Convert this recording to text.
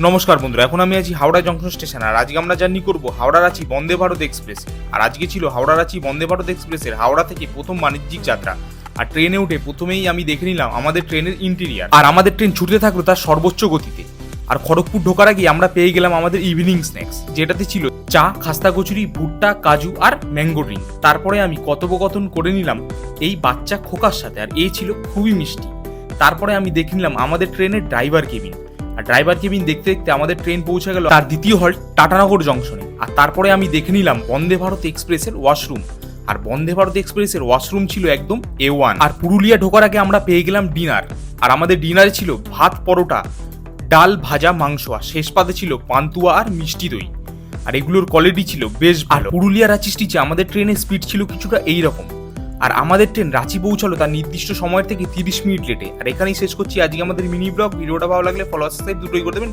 নমস্কার বন্ধুরা, এখন আমি আছি হাওড়া জংশন স্টেশন। আর আজকে আমরা জার্নি করব হাওড়া রাঁচি বন্দে ভারত এক্সপ্রেস। আর আজকে ছিল হাওড়া রাঁচি বন্দে ভারত এক্সপ্রেসের হাওড়া থেকে প্রথম বাণিজ্যিক যাত্রা। আর ট্রেনে উঠে প্রথমেই আমি দেখে নিলাম আমাদের ট্রেনের ইন্টেরিয়ার। আর আমাদের ট্রেন ছুটতে থাকলো তার সর্বোচ্চ গতিতে। আর খড়গপুর ঢোকার আগে আমরা পেয়ে গেলাম আমাদের ইভিনিং স্ন্যাক্স, যেটাতে ছিল চা, খাস্তা কচুরি, ভুট্টা, কাজু আর ম্যাঙ্গো ড্রিঙ্ক। তারপরে আমি কথোপকথন করে নিলাম এই বাচ্চা খোকার সাথে, আর এই ছিল খুবই মিষ্টি। তারপরে আমি দেখে নিলাম আমাদের ট্রেনের ড্রাইভার কেবিন। আর ড্রাইভার কেবিন দেখতে দেখতে আমাদের ট্রেন পৌঁছে গেল তার দ্বিতীয় হল্ট টাটানগর জংশনে। আর তারপরে আমি দেখে নিলাম বন্দে ভারত এক্সপ্রেসের ওয়াশরুম। আর বন্দে ভারত এক্সপ্রেসের ওয়াশরুম ছিল একদম A1। আর পুরুলিয়া ঢোকার আগে আমরা পেয়ে গেলাম ডিনার। আর আমাদের ডিনারে ছিল ভাত, পরোটা, ডাল, ভাজা, মাংস, আর শেষ পাতে ছিল পান্তুয়া আর মিষ্টি দই। আর এগুলোর কোয়ালিটি ছিল বেশ ভালো। পুরুলিয়া রাঁচি স্টিচে আমাদের ট্রেনের স্পিড ছিল কিছুটা এইরকম। আর আমাদের ট্রেন রাঁচি পৌঁছালো তার নির্দিষ্ট সময়ের থেকে 30 মিনিট লেটে। আর এখানেই শেষ করছি আজকে আমাদের মিনি ব্লগ। ভিডিওটা ভালো লাগলে ফলো, সাবস্ক্রাইব দুটোই করে দেবেন।